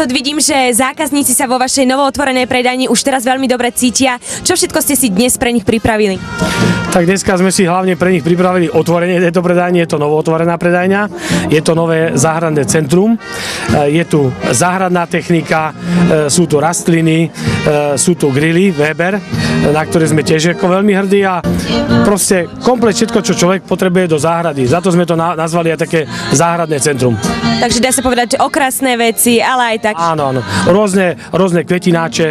Izot, vidím, že zákazníci sa vo vašej novootvorenej predajni už teraz veľmi dobre cítia. Čo všetko ste si dnes pre nich pripravili? Tak dneska sme si hlavne pre nich pripravili otvorenie tejto predajne. Je to novootvorená predajňa, je to nové záhradné centrum, je tu záhradná technika, sú tu rastliny, sú tu grily Weber, na ktoré sme tiež ako veľmi hrdí a proste komplet všetko, čo človek potrebuje do záhrady. Za to sme to nazvali aj také záhradné centrum. Takže dá sa povedať, že okrasné veci, ale aj tak. Áno, áno. Rôzne kvetináče,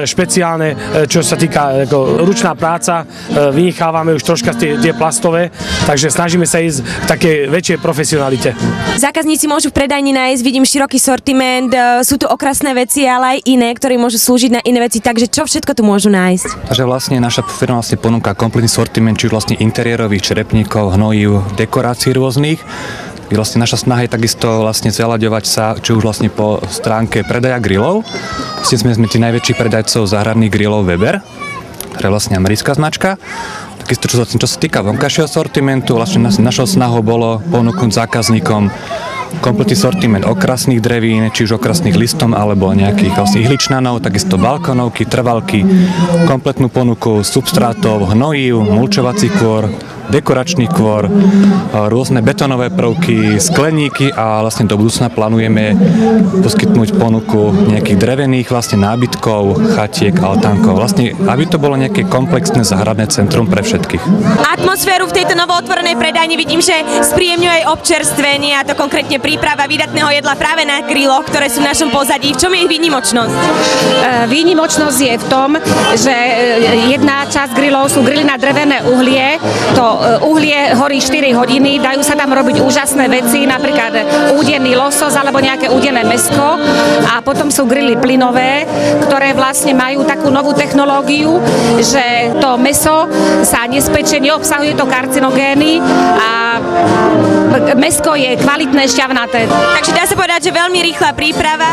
špeciálne, čo sa týka ako ručná práca, vynechávame už troška tie plastové, takže snažíme sa ísť k takej väčšej profesionalite. Zákazníci môžu v predajni nájsť, vidím, široký sortiment, sú tu okrasné veci, ale aj iné, ktoré môžu slúžiť na iné veci, takže čo všetko tu môžu nájsť? Takže vlastne naša firma ponúka kompletný sortiment, či už vlastne interiérových črepníkov, hnojív, dekorácií rôznych. Vlastne naša snaha je takisto vlastne zveľaďovať sa, či už vlastne po stránke predaja grillov. Sme tí najväčší predajcov záhradných grillov Weber, ktorá je vlastne americká značka. Takisto, čo sa týka vonkajšieho sortimentu, vlastne našou snahou bolo ponúknuť zákazníkom kompletný sortiment okrasných drevín, či už okrasných listom alebo nejakých vlastne ihličnanov, takisto balkónovky, trvalky, kompletnú ponuku substrátov, hnojív, mulčovací kôr, dekoračný kôr, rôzne betónové prvky, skleníky a vlastne do budúcna plánujeme poskytnúť ponuku nejakých drevených vlastne nábytkov, chatiek, altánkov. Vlastne, aby to bolo nejaké komplexné záhradné centrum pre všetkých. Atmosféru v tejto novootvorenej predajni vidím, že spríjemňuje aj občerstvenie, a to konkrétne príprava výdatného jedla práve na griloch, ktoré sú v našom pozadí. V čom je ich výnimočnosť? Výnimočnosť je v tom, že jedna časť grillov sú grily na drevené uhlie. To uhlie horí 4 hodiny, dajú sa tam robiť úžasné veci, napríklad údený losos alebo nejaké údené mäsko. A potom sú grily plynové, ktoré vlastne majú takú novú technológiu, že to mäso sa nespečie, neobsahuje to karcinogény a mäsko je kvalitné, šťavnaté. Takže dá sa povedať, že veľmi rýchla príprava.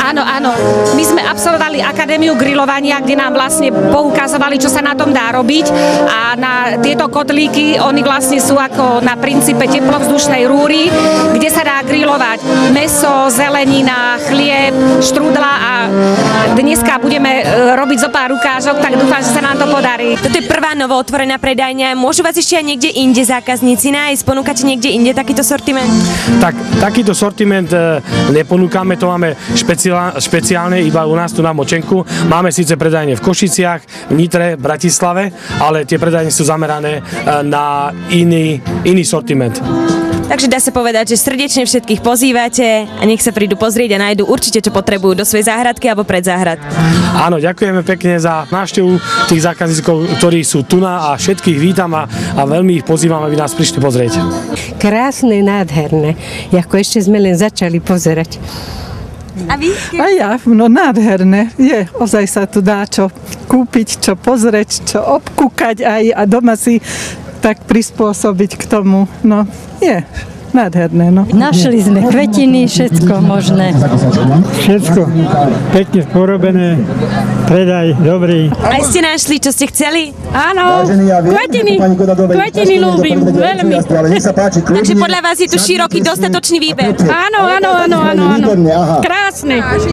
Áno, áno. My sme absolvovali akadémiu grilovania, kde nám vlastne poukazovali, čo sa na tom dá robiť, a na tieto kotlíky, oni vlastne sú ako na princípe teplovzdušnej rúry, kde sa dá grilovať mäso, zelenina, chlieb, štrúdla, a dneska budeme robiť zo pár ukážok, tak dúfam, že sa nám to podarí. Toto je prvá novootvorená predajňa. Môžu vás ešte aj niekde inde zákazníci nájsť? Ponúkate niekde inde takýto sortiment? Tak, takýto sortiment neponúkame, to máme špeciálne iba u nás tu na Močenku. Máme síce predajne v Košiciach, v Nitre, Bratislave, ale tie predajne sú zamerané na iný sortiment. Takže dá sa povedať, že srdečne všetkých pozývate a nech sa prídu pozrieť a nájdu určite, čo potrebujú do svojej záhradky alebo predzáhrad. Áno, ďakujeme pekne za návštevu tých zákazníkov, ktorí sú tu a všetkých vítam a veľmi ich pozývam, aby nás prišli pozrieť. Krásne, nádherné, ako ešte sme len začali pozerať. A vy? A ja, no nádherné. Je, ozaj sa tu dá čo kúpiť, čo pozrieť, čo obkúkať aj a doma si tak prispôsobiť k tomu. No, je nádherné, no. Našli sme kvetiny, všetko možné. Všetko pekne porobené, predaj dobrý. Aj ste našli, čo ste chceli? Áno, kvetiny ľúbim, veľmi. Takže podľa vás je tu široký, dostatočný výber? Áno, krásne.